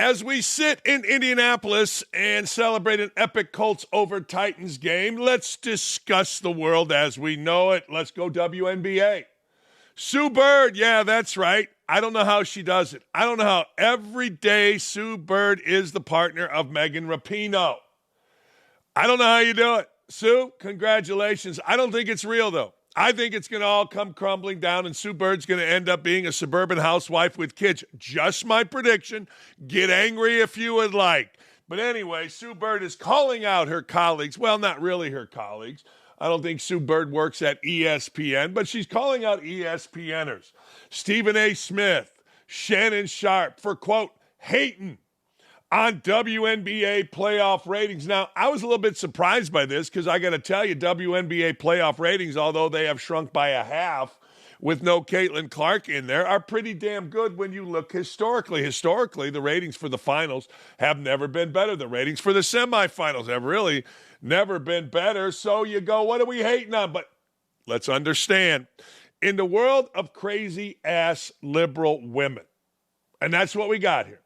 As we sit in Indianapolis and celebrate an epic Colts over Titans game, let's discuss the world as we know it. Let's go WNBA. Sue Bird, yeah, that's right. I don't know how she does it. I don't know how every day Sue Bird is the partner of Megan Rapinoe. I don't know how you do it. Sue, congratulations. I don't think it's real, though. I think it's going to all come crumbling down, and Sue Bird's going to end up being a suburban housewife with kids. Just my prediction. Get angry if you would like. But anyway, Sue Bird is calling out her colleagues. Well, not really her colleagues. I don't think Sue Bird works at ESPN, but she's calling out ESPNers. Stephen A. Smith, Shannon Sharp for, quote, hating on WNBA playoff ratings. Now, I was a little bit surprised by this because I got to tell you, WNBA playoff ratings, although they have shrunk by a half with no Caitlin Clark in there, are pretty damn good when you look historically. Historically, the ratings for the finals have never been better. The ratings for the semifinals have really never been better. So you go, what are we hating on? But let's understand, in the world of crazy-ass liberal women, and that's what we got here.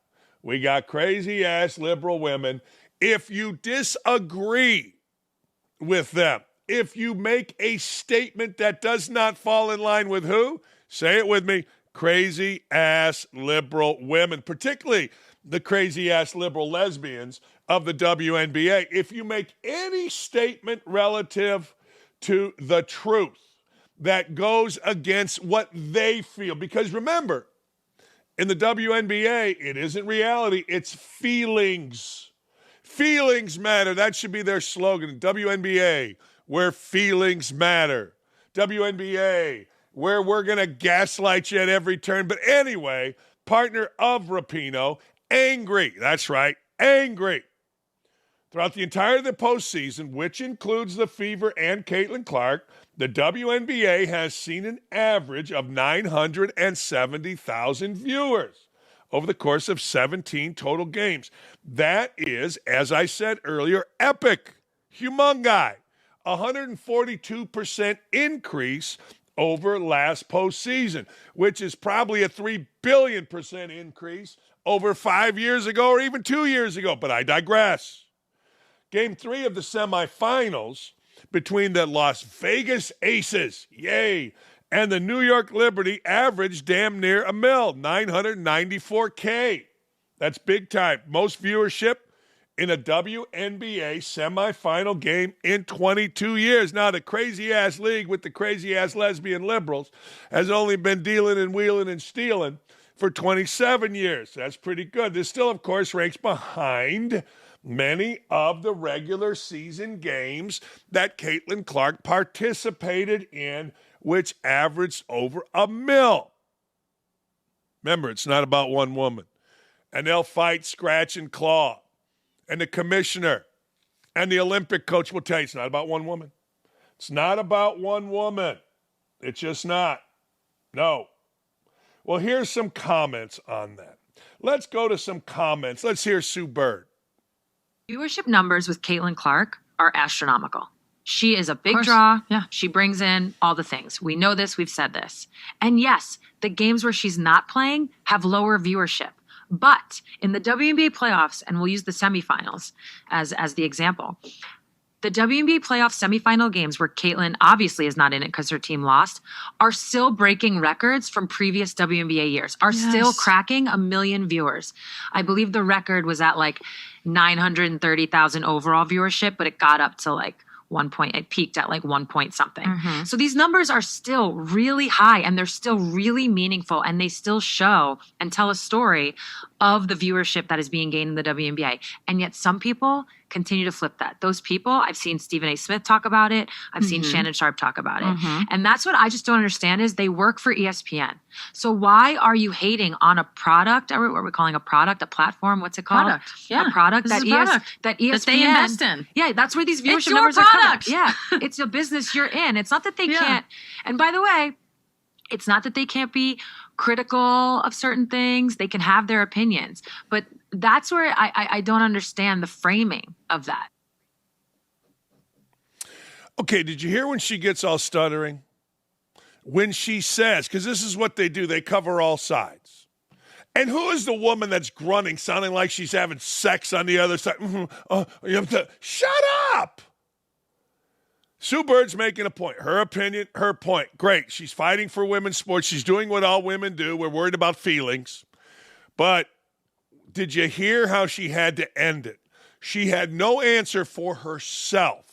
We got crazy-ass liberal women. If you disagree with them, if you make a statement that does not fall in line with who? Say it with me. Crazy-ass liberal women, particularly the crazy-ass liberal lesbians of the WNBA. If you make any statement relative to the truth that goes against what they feel, because remember, in the WNBA, it isn't reality, it's feelings. Feelings matter. That should be their slogan. WNBA, where feelings matter. WNBA, where we're going to gaslight you at every turn. But anyway, partner of Rapinoe, angry. That's right, angry. Throughout the entire of the postseason, which includes the Fever and Caitlin Clark, the WNBA has seen an average of 970,000 viewers over the course of 17 total games. That is, as I said earlier, epic, humongi, 142% increase over last postseason, which is probably a 3 billion % increase over 5 years ago or even 2 years ago. But I digress. Game 3 of the semifinals between the Las Vegas Aces, yay, and the New York Liberty averaged damn near a mil, 994K. That's big time. Most viewership in a WNBA semifinal game in 22 years. Now, the crazy-ass league with the crazy-ass lesbian liberals has only been dealing and wheeling and stealing for 27 years. That's pretty good. This still, of course, ranks behind many of the regular season games that Caitlin Clark participated in, which averaged over a mil. Remember, it's not about one woman. And they'll fight, scratch, and claw. And the commissioner and the Olympic coach will tell you it's not about one woman. It's not about one woman. It's just not. No. Well, here's some comments on that. Let's go to some comments. Let's hear Sue Bird. Viewership numbers with Caitlin Clark are astronomical. She is a big draw. Yeah. She brings in all the things. We know this. We've said this. And yes, the games where she's not playing have lower viewership. But in the WNBA playoffs, and we'll use the semifinals as the example, the WNBA playoff semifinal games where Caitlin obviously is not in it because her team lost are still breaking records from previous WNBA years, are still cracking 1 million viewers. I believe the record was at like 930,000 overall viewership, but it got up to like it peaked at like 1 point something. Mm-hmm. So these numbers are still really high and they're still really meaningful and they still show and tell a story of the viewership that is being gained in the WNBA. And yet some people continue to flip that. Those people, I've seen Stephen A. Smith talk about it. I've seen Shannon Sharp talk about it. And that's what I just don't understand is they work for ESPN. So why are you hating on a product? What are we calling a product? A platform? What's it called? Product. Yeah. A product that ESPN that they invest in. Yeah, that's where these viewership it's your numbers product. are coming. Yeah, it's a business you're in. It's not that they can't. And by the way, it's not that they can't be critical of certain things. They can have their opinions. But that's where I don't understand the framing of that. Okay, did you hear when she gets all stuttering? When she says, because this is what they do, they cover all sides. And who is the woman that's grunting, sounding like she's having sex on the other side? Shut up! Sue Bird's making a point. Her opinion, her point. Great. She's fighting for women's sports. She's doing what all women do. We're worried about feelings. But did you hear how she had to end it? She had no answer for herself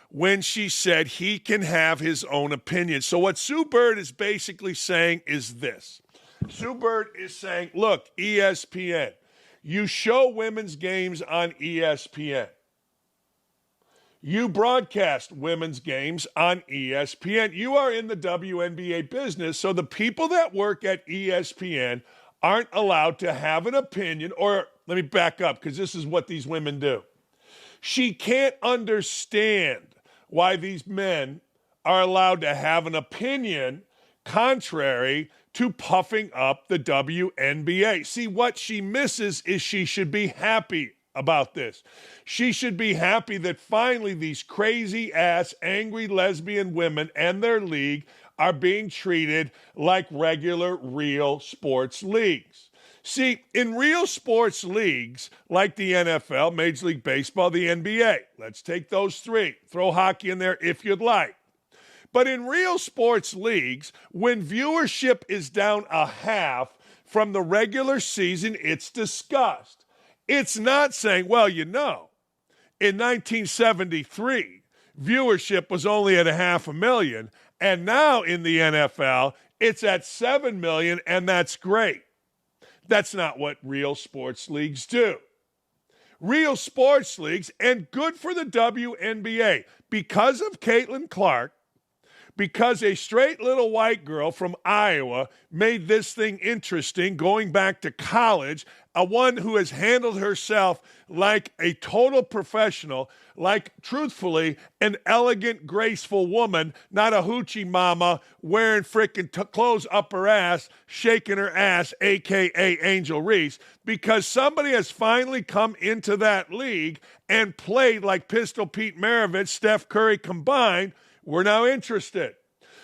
when she said he can have his own opinion. So what Sue Bird is basically saying is this. Sue Bird is saying, look, ESPN, you show women's games on ESPN. You broadcast women's games on ESPN. You are in the WNBA business, so the people that work at ESPN aren't allowed to have an opinion, or let me back up because this is what these women do. She can't understand why these men are allowed to have an opinion contrary to puffing up the WNBA. See, what she misses is she should be happy about this. She should be happy that finally these crazy-ass, angry lesbian women and their league are being treated like regular, real sports leagues. See, in real sports leagues like the NFL, Major League Baseball, the NBA, let's take those three. Throw hockey in there if you'd like. But in real sports leagues, when viewership is down a half from the regular season, it's discussed. It's not saying, well, in 1973, viewership was only at 500,000, and now in the NFL, it's at 7 million, and that's great. That's not what real sports leagues do. Real sports leagues, and good for the WNBA, because of Caitlin Clark, because a straight little white girl from Iowa made this thing interesting going back to college, a one who has handled herself like a total professional, like, truthfully, an elegant, graceful woman, not a hoochie mama wearing frickin' clothes up her ass, shaking her ass, a.k.a. Angel Reese, because somebody has finally come into that league and played like Pistol Pete Maravich, Steph Curry combined. We're now interested.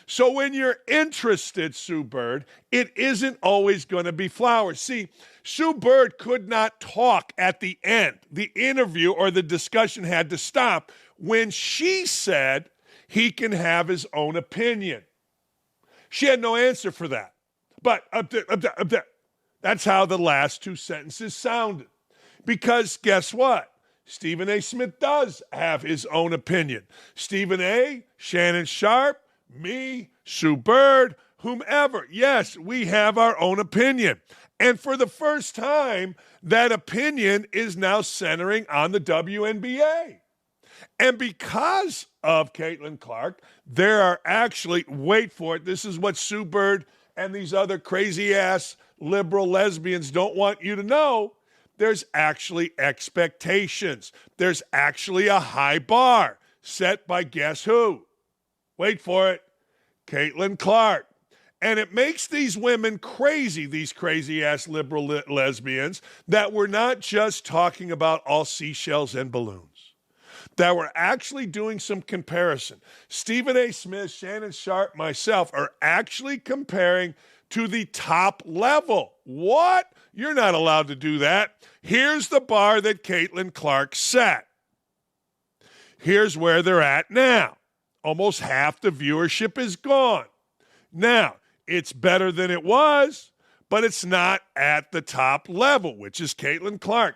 So when you're interested, Sue Bird, it isn't always going to be flowers. See, Sue Bird could not talk at the end. The interview or the discussion had to stop when she said he can have his own opinion. She had no answer for that. But that's how the last two sentences sounded. Because guess what? Stephen A. Smith does have his own opinion. Stephen A., Shannon Sharp, me, Sue Bird, whomever. Yes, we have our own opinion. And for the first time, that opinion is now centering on the WNBA. And because of Caitlin Clark, there are actually, wait for it, this is what Sue Bird and these other crazy-ass liberal lesbians don't want you to know, there's actually expectations. There's actually a high bar set by guess who? Wait for it, Caitlin Clark. And it makes these women crazy, these crazy-ass liberal lesbians, that we're not just talking about all seashells and balloons, that we're actually doing some comparison. Stephen A. Smith, Shannon Sharp, myself are actually comparing to the top level. What? You're not allowed to do that. Here's the bar that Caitlin Clark set. Here's where they're at now. Almost half the viewership is gone. Now, it's better than it was, but it's not at the top level, which is Caitlin Clark.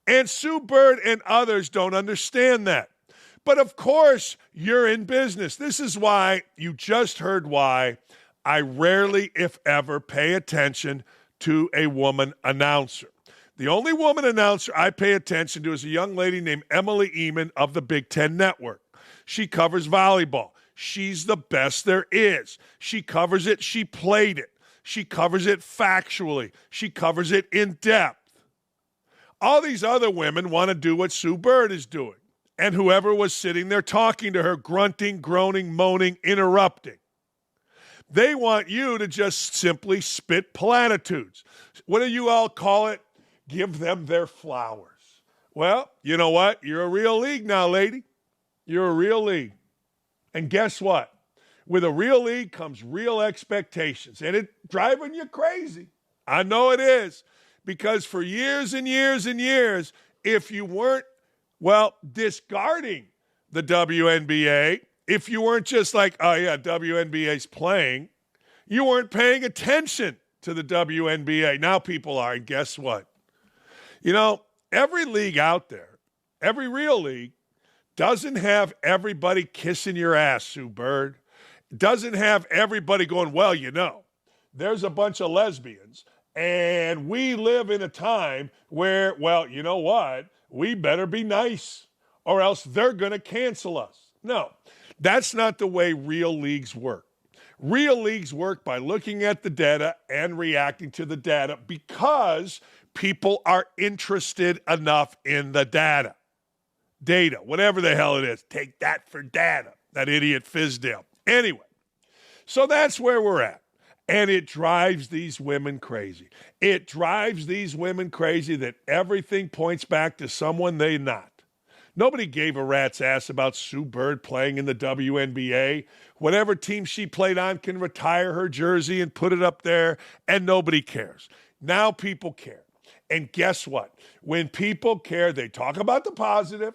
And Sue Bird and others don't understand that. But of course, you're in business. This is why you just heard why I rarely, if ever, pay attention to a woman announcer. The only woman announcer I pay attention to is a young lady named Emily Eman of the Big Ten Network. She covers volleyball. She's the best there is. She covers it. She played it. She covers it factually. She covers it in depth. All these other women want to do what Sue Bird is doing. And whoever was sitting there talking to her, grunting, groaning, moaning, interrupting. They want you to just simply spit platitudes. What do you all call it? Give them their flowers. Well, you know what? You're a real league now, lady. You're a real league. And guess what? With a real league comes real expectations. And it's driving you crazy. I know it is. Because for years and years and years, if you weren't, discarding the WNBA, if you weren't just like, oh, yeah, WNBA's playing, you weren't paying attention to the WNBA. Now people are, and guess what? Every league out there, every real league, doesn't have everybody kissing your ass, Sue Bird. Doesn't have everybody going, there's a bunch of lesbians, and we live in a time where, you know what? We better be nice, or else they're going to cancel us. No, that's not the way real leagues work. Real leagues work by looking at the data and reacting to the data because people are interested enough in the data. Data, whatever the hell it is. Take that for data. That idiot Fizdale. Anyway, so that's where we're at. And it drives these women crazy. It drives these women crazy that everything points back to someone they're not. Nobody gave a rat's ass about Sue Bird playing in the WNBA. Whatever team she played on can retire her jersey and put it up there, and nobody cares. Now people care. And guess what? When people care, they talk about the positive.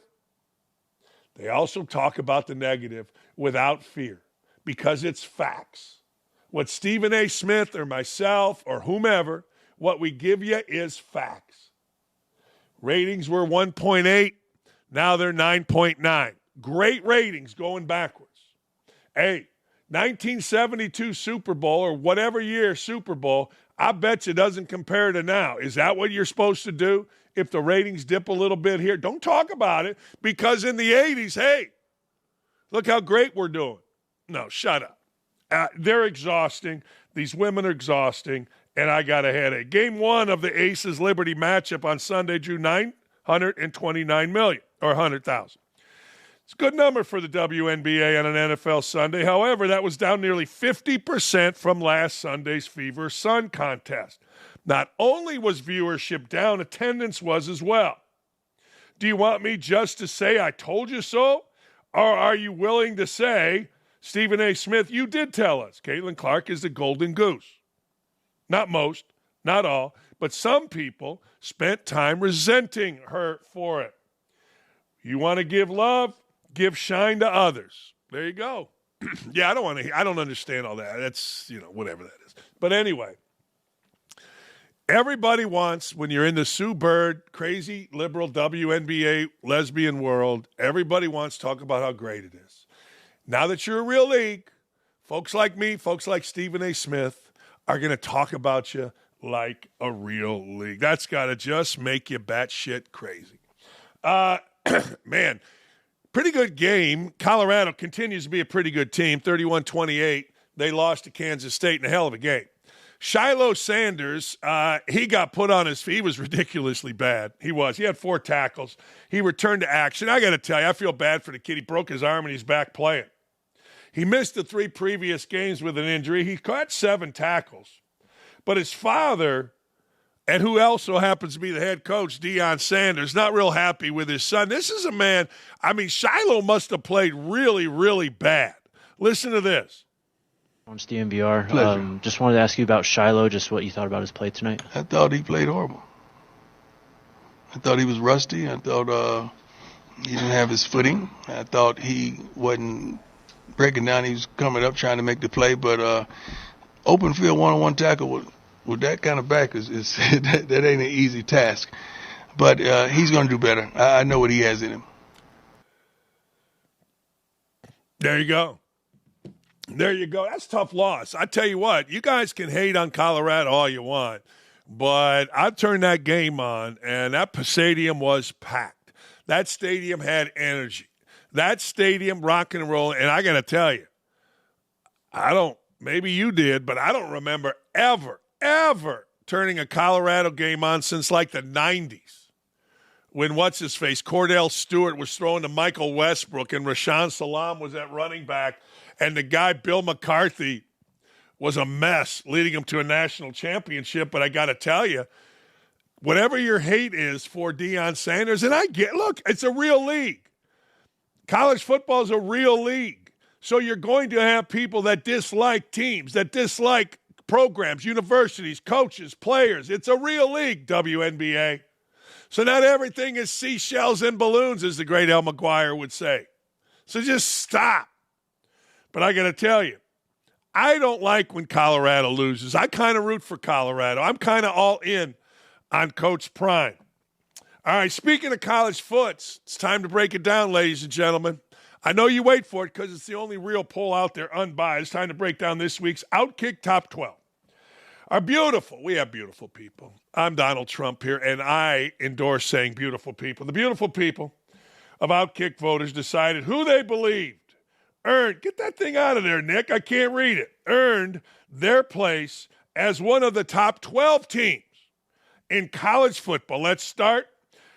They also talk about the negative without fear because it's facts. What Stephen A. Smith or myself or whomever, what we give you is facts. Ratings were 1.8. Now they're 9.9. Great ratings going backwards. Hey, 1972 Super Bowl or whatever year Super Bowl, I bet you doesn't compare to now. Is that what you're supposed to do? If the ratings dip a little bit here, don't talk about it because in the 80s, hey, look how great we're doing. No, shut up. They're exhausting. These women are exhausting, and I got a headache. Game 1 of the Aces Liberty matchup on Sunday drew 929 million or 100,000. It's a good number for the WNBA on an NFL Sunday. However, that was down nearly 50% from last Sunday's Fever Sun contest. Not only was viewership down, attendance was as well. Do you want me just to say I told you so? Or are you willing to say, Stephen A. Smith, you did tell us Caitlin Clark is the golden goose? Not most, not all, but some people spent time resenting her for it. You want to give love? Give shine to others. There you go. Yeah, I don't understand all that. That's, whatever that is. But anyway, everybody wants, when you're in the Sue Bird, crazy liberal WNBA lesbian world, everybody wants to talk about how great it is. Now that you're a real league, folks like me, folks like Stephen A. Smith are going to talk about you like a real league. That's got to just make you batshit crazy. Man, pretty good game. Colorado continues to be a pretty good team, 31-28. They lost to Kansas State in a hell of a game. Shiloh Sanders, he got put on his feet. He was ridiculously bad. He was. He had 4 tackles. He returned to action. I got to tell you, I feel bad for the kid. He broke his arm and he's back playing. He missed the 3 previous games with an injury. He caught 7 tackles. But his father, and who also happens to be the head coach, Deion Sanders, not real happy with his son. This is a man, Shiloh must have played really, really bad. Listen to this. On DNVR. Just wanted to ask you about Shiloh, just what you thought about his play tonight. I thought he played horrible. I thought he was rusty. I thought he didn't have his footing. I thought he wasn't breaking down. He was coming up trying to make the play, but open field one-on-one tackle with that kind of back is that ain't an easy task. But he's going to do better. I know what he has in him. There you go. There you go. That's a tough loss. I tell you what, you guys can hate on Colorado all you want, but I turned that game on, and that stadium was packed. That stadium had energy. That stadium rocking and rolling, and I got to tell you, maybe you did, but I don't remember ever turning a Colorado game on since like the 90s when what's-his-face, Cordell Stewart was throwing to Michael Westbrook and Rashaan Salam was at running back, and the guy, Bill McCarthy, was a mess, leading him to a national championship. But I got to tell you, whatever your hate is for Deion Sanders, and look, it's a real league. College football is a real league. So you're going to have people that dislike teams, that dislike programs, universities, coaches, players. It's a real league, WNBA. So not everything is seashells and balloons, as the great El McGuire would say. So just stop. But I got to tell you, I don't like when Colorado loses. I kind of root for Colorado. I'm kind of all in on Coach Prime. All right, speaking of college foots, it's time to break it down, ladies and gentlemen. I know you wait for it because it's the only real poll out there unbiased. Time to break down this week's OutKick Top 12. We have beautiful people. I'm Donald Trump here, and I endorse saying beautiful people. The beautiful people of OutKick voters decided who they believed get that thing out of there, Nick. I can't read it. Earned their place as one of the top 12 teams in college football. Let's start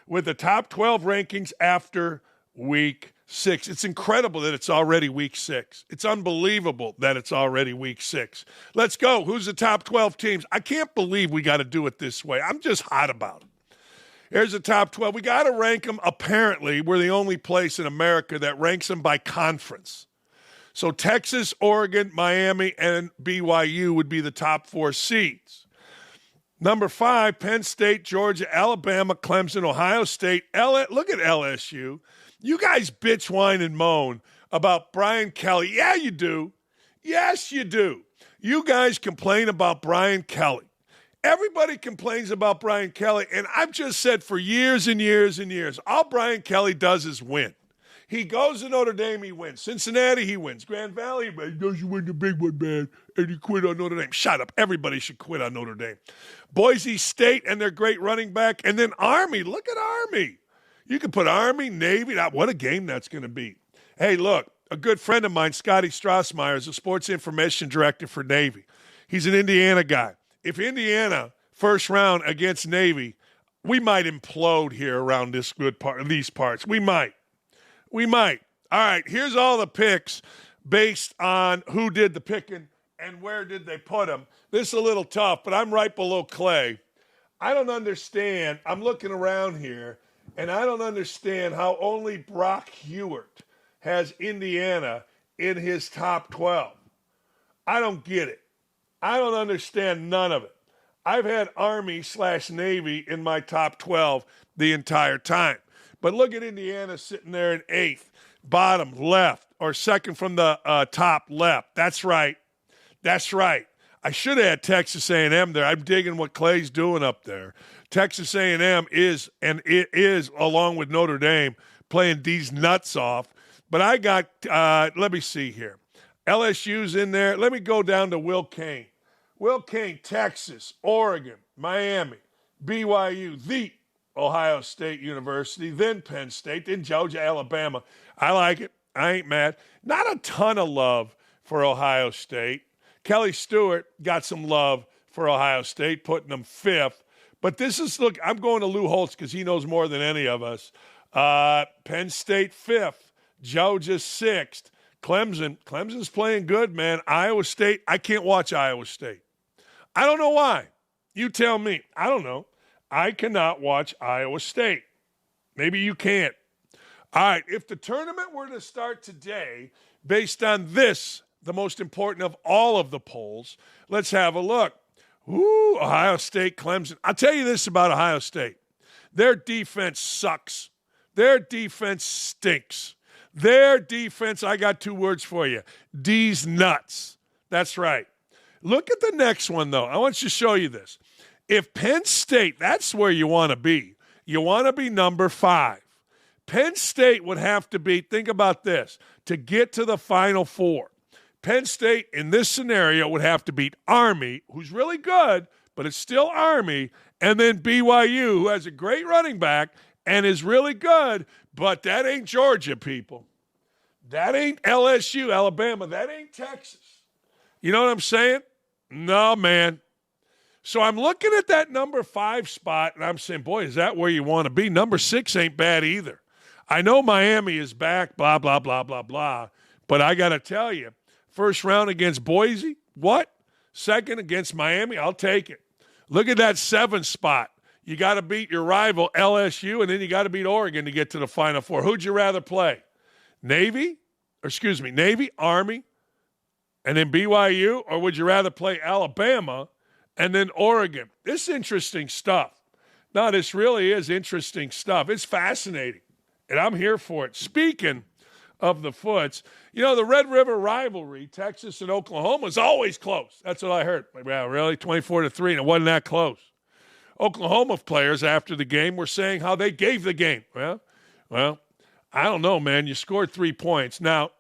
with the top 12 rankings after week 6. It's incredible that it's already week 6. It's unbelievable that it's already week 6. Let's go. Who's the top 12 teams? I can't believe we got to do it this way. I'm just hot about it. Here's the top 12. We got to rank them. Apparently, we're the only place in America that ranks them by conference. So Texas, Oregon, Miami, and BYU would be the top 4 seeds. Number 5, Penn State, Georgia, Alabama, Clemson, Ohio State. Look at LSU. You guys bitch, whine, and moan about Brian Kelly. Yeah, you do. Yes, you do. You guys complain about Brian Kelly. Everybody complains about Brian Kelly, and I've just said for years and years and years, all Brian Kelly does is win. He goes to Notre Dame, he wins. Cincinnati, he wins. Grand Valley, he doesn't win the big one, man, and he quit on Notre Dame. Shut up. Everybody should quit on Notre Dame. Boise State and their great running back, and then Army. Look at Army. You can put Army, Navy. What a game that's going to be. Hey, look, a good friend of mine, Scotty Strassmeyer, is a sports information director for Navy. He's an Indiana guy. If Indiana, first round against Navy, we might implode here around these parts. We might. All right, here's all the picks based on who did the picking and where did they put them. This is a little tough, but I'm right below Clay. I don't understand. I'm looking around here, and I don't understand how only Brock Hewart has Indiana in his top 12. I don't get it. I don't understand none of it. I've had Army/Navy in my top 12 the entire time. But look at Indiana sitting there in 8th, bottom left, or second from the top left. That's right. I should have had Texas A&M there. I'm digging what Clay's doing up there. Texas A&M is, and it is, along with Notre Dame, playing these nuts off. But I got, let me see here. LSU's in there. Let me go down to Will Kane. Will Kane, Texas, Oregon, Miami, BYU, the Ohio State University, then Penn State, then Georgia, Alabama. I like it. I ain't mad. Not a ton of love for Ohio State. Kelly Stewart got some love for Ohio State, putting them 5th. But this is, look, I'm going to Lou Holtz because he knows more than any of us. Penn State 5th, Georgia 6th, Clemson's playing good, man. Iowa State, I can't watch Iowa State. I don't know why. You tell me. I don't know. I cannot watch Iowa State. Maybe you can't. All right, if the tournament were to start today, based on this, the most important of all of the polls, let's have a look. Ooh, Ohio State, Clemson. I'll tell you this about Ohio State. Their defense sucks. Their defense stinks. Their defense, I got 2 words for you. D's nuts. That's right. Look at the next one, though. I want you to show you this. If Penn State, that's where you want to be. You want to be number 5. Penn State would have to be, think about this, to get to the Final Four. Penn State, in this scenario, would have to beat Army, who's really good, but it's still Army, and then BYU, who has a great running back and is really good, but that ain't Georgia, people. That ain't LSU, Alabama. That ain't Texas. You know what I'm saying? No, man. So I'm looking at that number 5 spot, and I'm saying, boy, is that where you want to be? Number 6 ain't bad either. I know Miami is back, blah, blah, blah, blah, blah, but I got to tell you, first round against Boise, what? Second against Miami, I'll take it. Look at that 7 spot. You got to beat your rival, LSU, and then you got to beat Oregon to get to the Final Four. Who'd you rather play? Navy, Army, and then BYU, or would you rather play Alabama and then Oregon? This is interesting stuff. No, this really is interesting stuff. It's fascinating, and I'm here for it. Speaking of the Foots, the Red River rivalry, Texas and Oklahoma, is always close. That's what I heard. Wow, really? 24-3, and it wasn't that close. Oklahoma players after the game were saying how they gave the game. Well, I don't know, man. You scored 3 points. Now,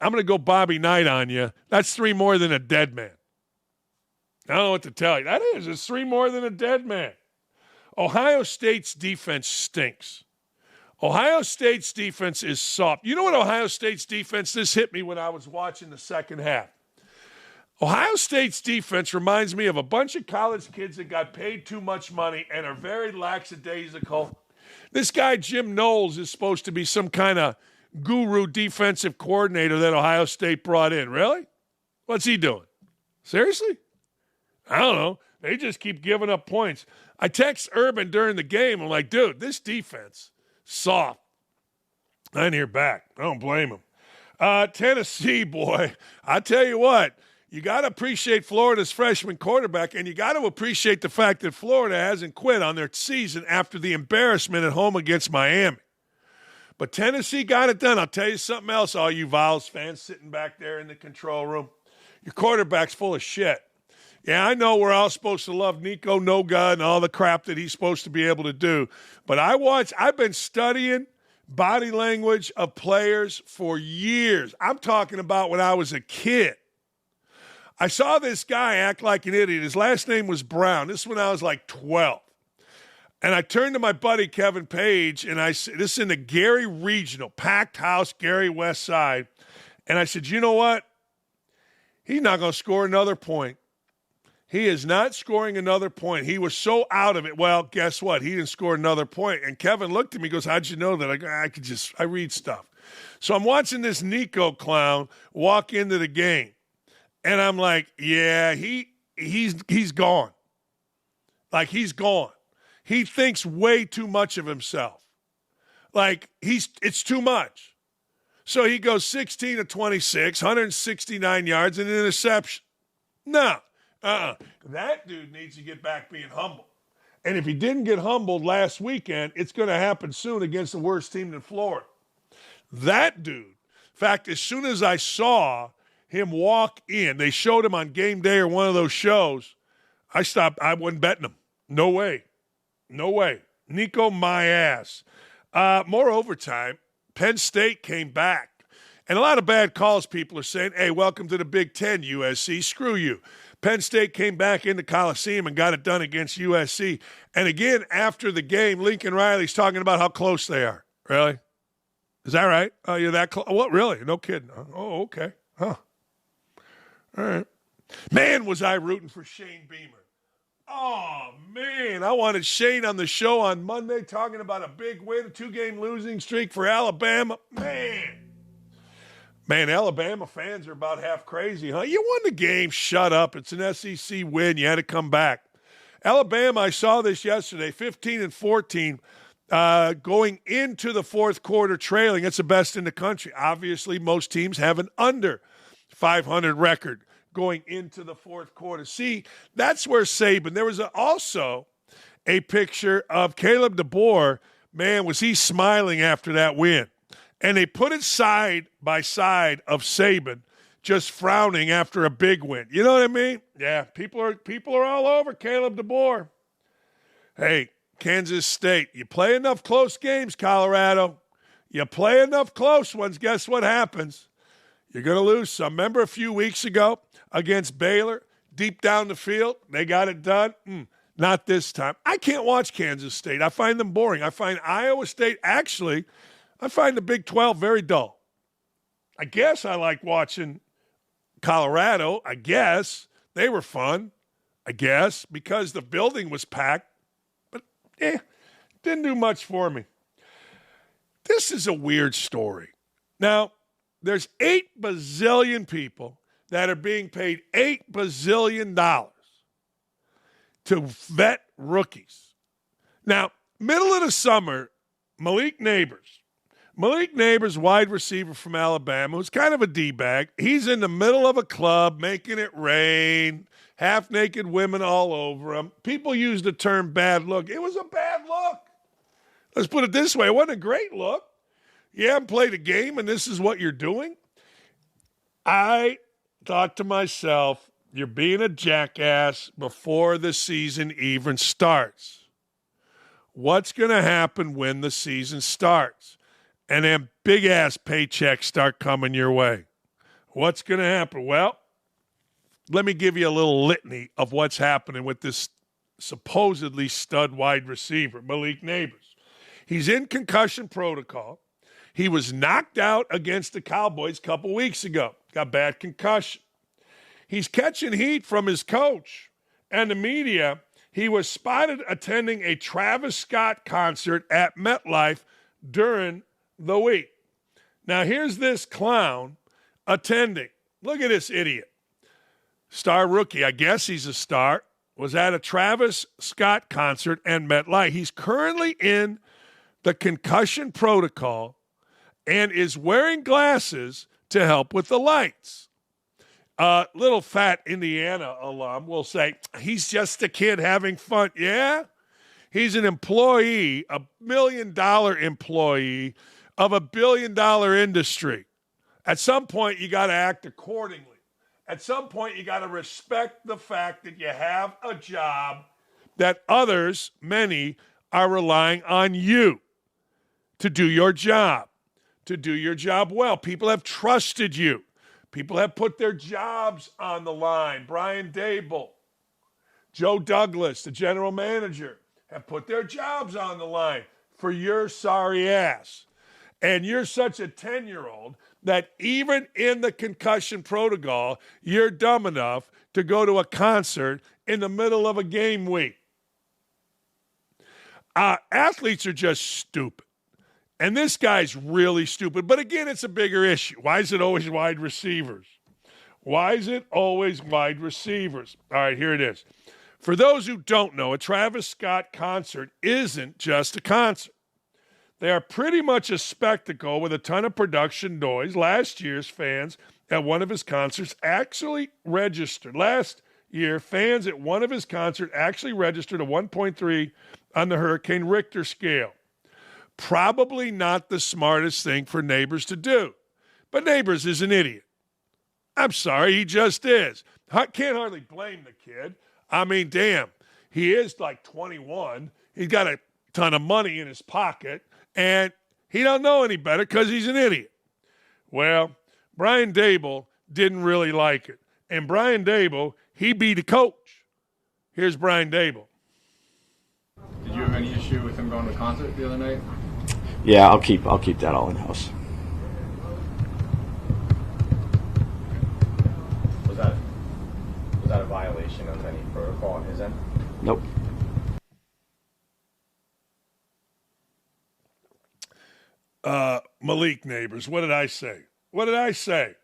I'm going to go Bobby Knight on you. That's 3 more than a dead man. I don't know what to tell you. That is. It's 3 more than a dead man. Ohio State's defense stinks. Ohio State's defense is soft. You know what Ohio State's defense, this hit me when I was watching the second half. Ohio State's defense reminds me of a bunch of college kids that got paid too much money and are very lackadaisical. This guy, Jim Knowles, is supposed to be some kind of guru defensive coordinator that Ohio State brought in. Really? What's he doing? Seriously? I don't know. They just keep giving up points. I text Urban during the game. I'm like, dude, this defense, soft. I didn't hear back. I don't blame him. Tennessee, boy, I tell you what, you got to appreciate Florida's freshman quarterback, and you got to appreciate the fact that Florida hasn't quit on their season after the embarrassment at home against Miami. But Tennessee got it done. I'll tell you something else, all you Vols fans sitting back there in the control room. Your quarterback's full of shit. Yeah, I know we're all supposed to love Nico Noga and all the crap that he's supposed to be able to do. But I've been studying body language of players for years. I'm talking about when I was a kid. I saw this guy act like an idiot. His last name was Brown. This is when I was like 12. And I turned to my buddy Kevin Page, and I said, this is in the Gary Regional, packed house, Gary West Side. And I said, you know what? He's not going to score another point. He is not scoring another point. He was so out of it. Well, guess what? He didn't score another point. And Kevin looked at me and goes, how'd you know that? I read stuff. So I'm watching this Nico clown walk into the game. And I'm like, yeah, he's gone. Like, he's gone. He thinks way too much of himself. Like, it's too much. So he goes 16 of 26, 169 yards, and an interception. No. That dude needs to get back being humble. And if he didn't get humbled last weekend, it's going to happen soon against the worst team in Florida. That dude, in fact, as soon as I saw him walk in, they showed him on game day or one of those shows, I stopped. I wasn't betting him. No way. No way. Nico, my ass. More overtime. Penn State came back. And a lot of bad calls, people are saying, hey, welcome to the Big Ten, USC. Screw you. Penn State came back into Coliseum and got it done against USC. And again, after the game, Lincoln Riley's talking about how close they are. Really? Is that right? Oh, you're that close? What, really? No kidding. Oh, okay. Huh. All right. Man, was I rooting for Shane Beamer. Oh, man. I wanted Shane on the show on Monday talking about a big win, a 2-game losing streak for Alabama. Man, Alabama fans are about half crazy, huh? You won the game. Shut up. It's an SEC win. You had to come back. Alabama, I saw this yesterday, 15-14, going into the fourth quarter trailing. It's the best in the country. Obviously, most teams have an under 500 record going into the fourth quarter. See, that's where Saban, there was also a picture of Caleb DeBoer. Man, was he smiling after that win. And they put it side by side of Saban just frowning after a big win. You know what I mean? Yeah, people are all over Caleb DeBoer. Hey, Kansas State, you play enough close games, Colorado. You play enough close ones, guess what happens? You're going to lose some. Remember a few weeks ago against Baylor, deep down the field, they got it done? Not this time. I can't watch Kansas State. I find them boring. I find Iowa State, actually, I find the Big 12 very dull. I guess I like watching Colorado. I guess they were fun. I guess because the building was packed. But, didn't do much for me. This is a weird story. Now, there's 8 bazillion people that are being paid $8 bazillion to vet rookies. Now, middle of the summer, Malik Neighbors, Malik Neighbors, wide receiver from Alabama, who's kind of a D-bag. He's in the middle of a club making it rain, half-naked women all over him. People use the term bad look. It was a bad look. Let's put it this way. It wasn't a great look. You haven't played a game, and this is what you're doing? I thought to myself, you're being a jackass before the season even starts. What's going to happen when the season starts? And then big-ass paychecks start coming your way. What's going to happen? Well, let me give you a little litany of what's happening with this supposedly stud wide receiver, Malik Neighbors. He's in concussion protocol. He was knocked out against the Cowboys a couple weeks ago. Got bad concussion. He's catching heat from his coach and the media. He was spotted attending a Travis Scott concert at MetLife during the week. Now, here's this clown attending. Look at this idiot. Star rookie. I guess he's a star. Was at a Travis Scott concert and MetLife. He's currently in the concussion protocol and is wearing glasses to help with the lights. Little fat Indiana alum will say, he's just a kid having fun. Yeah, he's an employee, $1 million employee of $1 billion industry. At some point, you got to act accordingly. At some point, you got to respect the fact that you have a job that others, many, are relying on you to do your job, to do your job well. People have trusted you. People have put their jobs on the line. Brian Dable, Joe Douglas, the general manager, have put their jobs on the line for your sorry ass. And you're such a 10-year-old that even in the concussion protocol, you're dumb enough to go to a concert in the middle of a game week. Athletes are just stupid. And this guy's really stupid. But again, it's a bigger issue. Why is it always wide receivers? Why is it always wide receivers? All right, here it is. For those who don't know, a Travis Scott concert isn't just a concert. They are pretty much a spectacle with a ton of production noise. Last year's fans at one of his concerts actually registered. Last year, fans at one of his concerts actually registered a 1.3 on the Hurricane Richter scale. Probably not the smartest thing for Neighbors to do. But Neighbors is an idiot. I'm sorry, he just is. I can't hardly blame the kid. I mean, damn, he is like 21. He's got a ton of money in his pocket, and he don't know any better because he's an idiot. Well, Brian Dable didn't really like it. And Brian Dable, he be the coach. Here's Brian Dable. Did you have any issue with him going to the concert the other night? Yeah, I'll keep that all in house. Was that a violation of any protocol on his end? Nope. Malik Neighbors, what did I say? What did I say?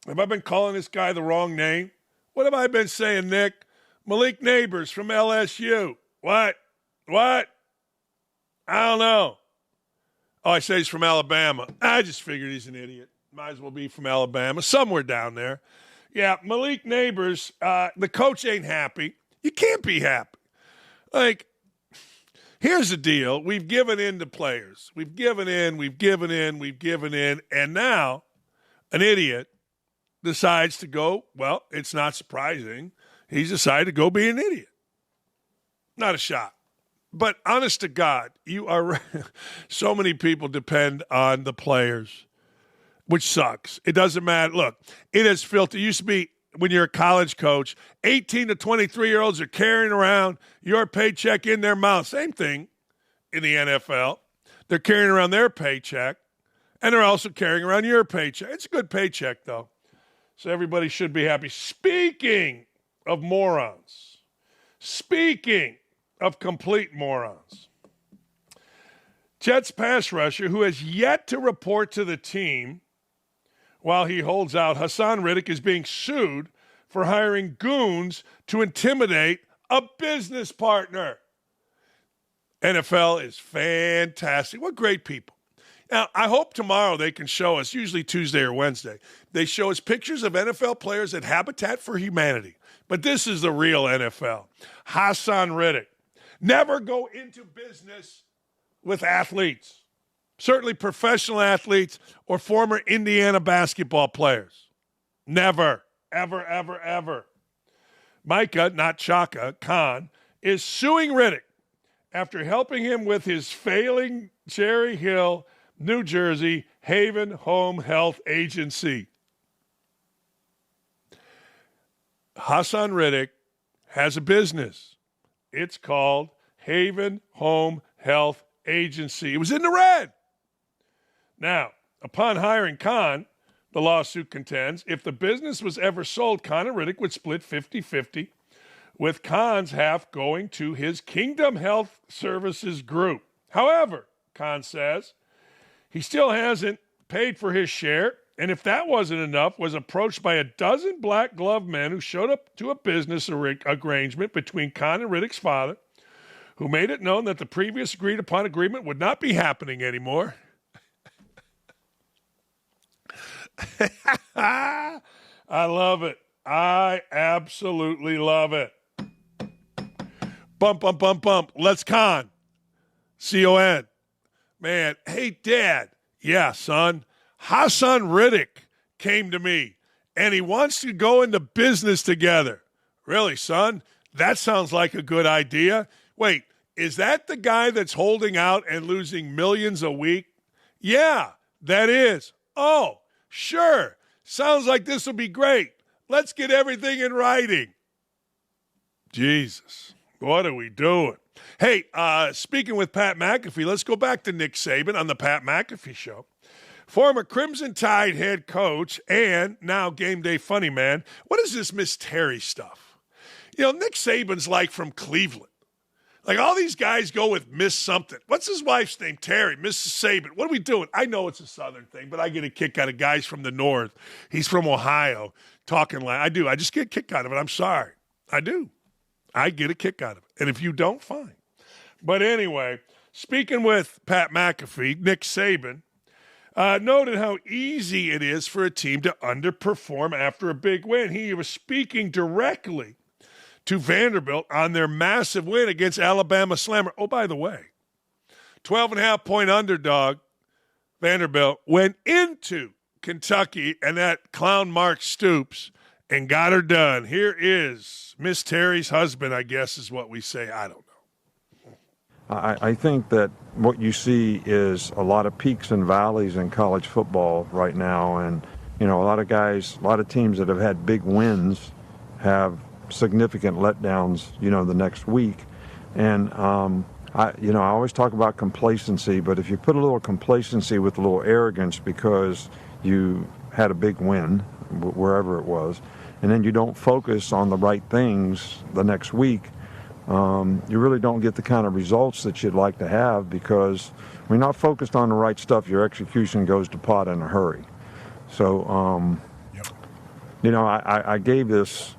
Have I been calling this guy the wrong name? What have I been saying, Nick? Malik Neighbors from LSU. What? I don't know. Oh, I say he's from Alabama. I just figured he's an idiot. Might as well be from Alabama, somewhere down there. Yeah, Malik Neighbors, the coach ain't happy. You can't be happy. Like, here's the deal. We've given in to players. We've given in, and now an idiot decides to go, well, it's not surprising. He's decided to go be an idiot. Not a shot. But honest to God, so many people depend on the players, which sucks. It doesn't matter. Look, it is filthy. It used to be when you're a college coach, 18 to 23-year-olds are carrying around your paycheck in their mouth. Same thing in the NFL. They're carrying around their paycheck, and they're also carrying around your paycheck. It's a good paycheck, though, so everybody should be happy. Speaking of morons, speaking of complete morons, Jets pass rusher who has yet to report to the team while he holds out, Hassan Riddick, is being sued for hiring goons to intimidate a business partner. NFL is fantastic. What great people. Now, I hope tomorrow they can show us, usually Tuesday or Wednesday, they show us pictures of NFL players at Habitat for Humanity. But this is the real NFL. Hassan Riddick. Never go into business with athletes, certainly professional athletes or former Indiana basketball players. Never, ever, ever, ever. Micah, not Chaka, Khan, is suing Riddick after helping him with his failing Cherry Hill, New Jersey, Haven Home Health Agency. Hassan Riddick has a business. It's called Haven Home Health Agency. It was in the red. Now, upon hiring Khan, the lawsuit contends, if the business was ever sold, Khan and Riddick would split 50-50, with Khan's half going to his Kingdom Health Services group. However, Khan says, he still hasn't paid for his share, and if that wasn't enough, was approached by a dozen black glove men who showed up to a business arrangement between Khan and Riddick's father, who made it known that the previous agreed-upon agreement would not be happening anymore. I love it. I absolutely love it. Bump, bump, bump, bump. Let's Con. C-O-N. Man, hey, Dad. Yeah, son. Hassan Riddick came to me, and he wants to go into business together. Really, son? That sounds like a good idea. Wait, is that the guy that's holding out and losing millions a week? Yeah, that is. Oh, sure. Sounds like this will be great. Let's get everything in writing. Jesus, what are we doing? Hey, speaking with Pat McAfee, let's go back to Nick Saban on the Pat McAfee Show. Former Crimson Tide head coach and now game day funny man. What is this Miss Terry stuff? You know, Nick Saban's like from Cleveland. Like all these guys go with Miss something. What's his wife's name? Terry, Mrs. Saban. What are we doing? I know it's a Southern thing, but I get a kick out of guys from the North. He's from Ohio talking like I do. I just get a kick out of it. I'm sorry. I do. I get a kick out of it. And if you don't, fine. But anyway, speaking with Pat McAfee, Nick Saban noted how easy it is for a team to underperform after a big win. He was speaking directly to Vanderbilt on their massive win against Alabama Slammer. Oh, by the way, 12.5-point underdog Vanderbilt went into Kentucky and that clown Mark Stoops and got her done. Here is Miss Terry's husband, I guess is what we say. I don't know. I think that what you see is a lot of peaks and valleys in college football right now. And, you know, a lot of guys, a lot of teams that have had big wins have significant letdowns, you know, the next week. And, I always talk about complacency, but if you put a little complacency with a little arrogance because you had a big win, wherever it was, and then you don't focus on the right things the next week, you really don't get the kind of results that you'd like to have because when you're not focused on the right stuff, your execution goes to pot in a hurry. So, you know, I gave this,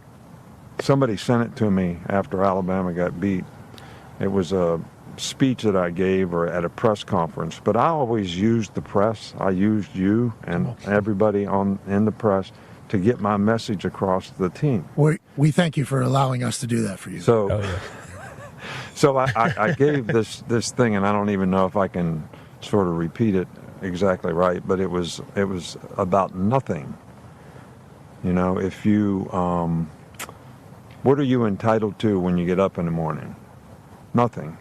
somebody sent it to me after Alabama got beat. It was a speech that I gave or at a press conference, but I always used the press. I used you and everybody in the press to get my message across to the team. We thank you for allowing us to do that for you. So, so I gave this thing, and I don't even know if I can sort of repeat it exactly right, but it was about nothing. You know, if you, what are you entitled to when you get up in the morning? Nothing.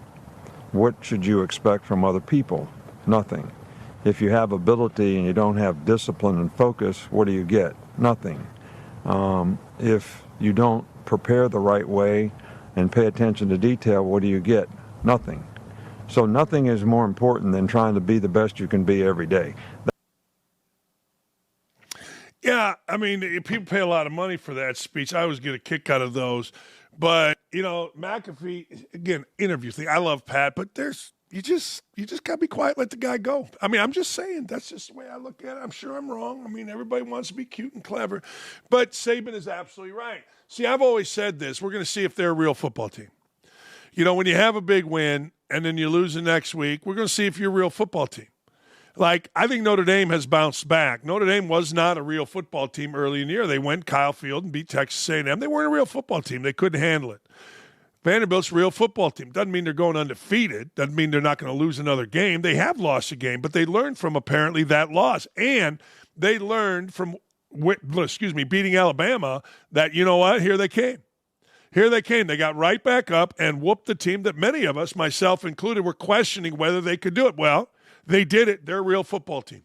What should you expect from other people? Nothing. If you have ability and you don't have discipline and focus, what do you get? Nothing. If you don't prepare the right way and pay attention to detail, what do you get? Nothing. So nothing is more important than trying to be the best you can be every day. Yeah, I mean, people pay a lot of money for that speech. I always get a kick out of those. But, you know, McAfee, again, interview thing. I love Pat, but you just got to be quiet, let the guy go. I mean, I'm just saying, that's just the way I look at it. I'm sure I'm wrong. I mean, everybody wants to be cute and clever. But Saban is absolutely right. See, I've always said this. We're going to see if they're a real football team. You know, when you have a big win and then you lose the next week, we're going to see if you're a real football team. Like, I think Notre Dame has bounced back. Notre Dame was not a real football team early in the year. They went Kyle Field and beat Texas A&M. They weren't a real football team. They couldn't handle it. Vanderbilt's a real football team. Doesn't mean they're going undefeated. Doesn't mean they're not going to lose another game. They have lost a game, but they learned from apparently that loss. And they learned from, beating Alabama that, you know what, here they came. Here they came. They got right back up and whooped the team that many of us, myself included, were questioning whether they could do it. Well, they did it. They're a real football team.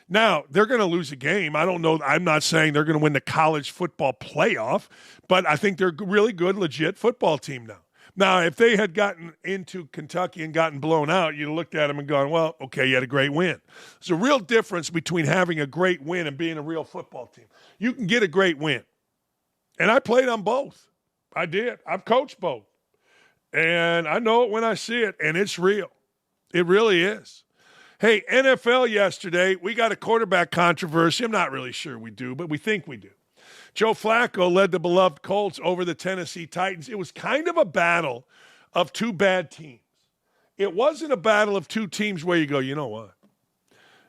Now, they're going to lose a game. I don't know. I'm not saying they're going to win the college football playoff, but I think they're a really good, legit football team now. Now, if they had gotten into Kentucky and gotten blown out, you'd have looked at them and gone, well, okay, you had a great win. There's a real difference between having a great win and being a real football team. You can get a great win. And I played on both. I did. I've coached both. And I know it when I see it, and it's real. It really is. Hey, NFL yesterday, we got a quarterback controversy. I'm not really sure we do, but we think we do. Joe Flacco led the beloved Colts over the Tennessee Titans. It was kind of a battle of two bad teams. It wasn't a battle of two teams where you go, you know what?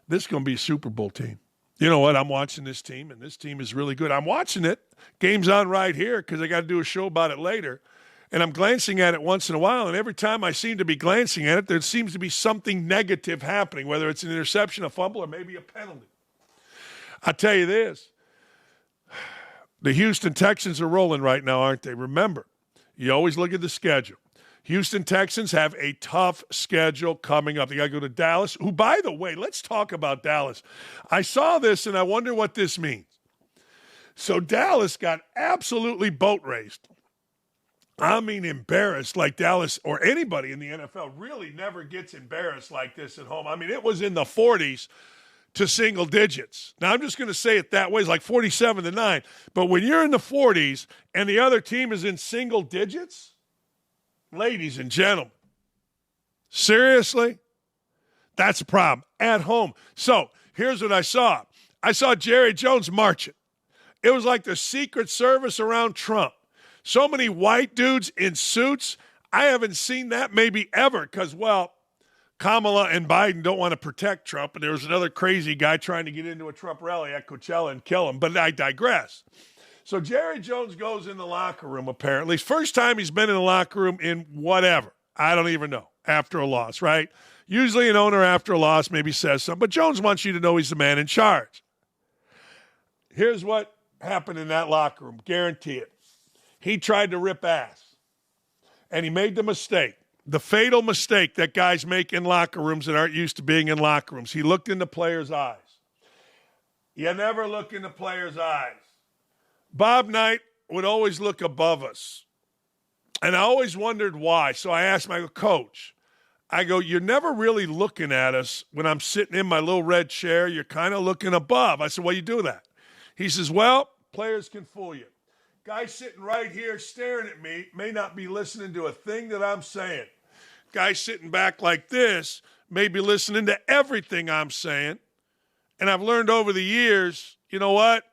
This is going to be a Super Bowl team. You know what? I'm watching this team, and this team is really good. I'm watching it. Game's on right here because I got to do a show about it later. And I'm glancing at it once in a while, and every time I seem to be glancing at it, there seems to be something negative happening, whether it's an interception, a fumble, or maybe a penalty. I tell you this, the Houston Texans are rolling right now, aren't they? Remember, you always look at the schedule. Houston Texans have a tough schedule coming up. They got to go to Dallas, who, by the way, let's talk about Dallas. I saw this, and I wonder what this means. So Dallas got absolutely boat raced. I mean, embarrassed like Dallas or anybody in the NFL really never gets embarrassed like this at home. I mean, it was in the 40s to single digits. Now, I'm just going to say it that way. It's like 47-9. But when you're in the 40s and the other team is in single digits, ladies and gentlemen, seriously? That's a problem at home. So here's what I saw. I saw Jerry Jones marching. It was like the Secret Service around Trump. So many white dudes in suits. I haven't seen that maybe ever because, well, Kamala and Biden don't want to protect Trump, and there was another crazy guy trying to get into a Trump rally at Coachella and kill him, but I digress. So Jerry Jones goes in the locker room, apparently. First time he's been in the locker room in whatever. I don't even know. After a loss, right? Usually an owner after a loss maybe says something, but Jones wants you to know he's the man in charge. Here's what happened in that locker room. Guarantee it. He tried to rip ass, and he made the mistake, the fatal mistake that guys make in locker rooms that aren't used to being in locker rooms. He looked in the players' eyes. You never look in the players' eyes. Bob Knight would always look above us, and I always wondered why. So I asked my coach, I go, you're never really looking at us when I'm sitting in my little red chair. You're kind of looking above. I said, why you do that? He says, well, players can fool you. Guy sitting right here staring at me may not be listening to a thing that I'm saying. Guy sitting back like this may be listening to everything I'm saying. And I've learned over the years, you know what?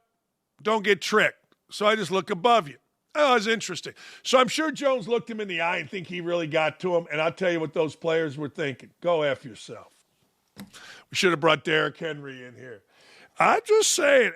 Don't get tricked. So I just look above you. Oh, it's interesting. So I'm sure Jones looked him in the eye and think he really got to him. And I'll tell you what those players were thinking. Go F yourself. We should have brought Derrick Henry in here. I'm just saying.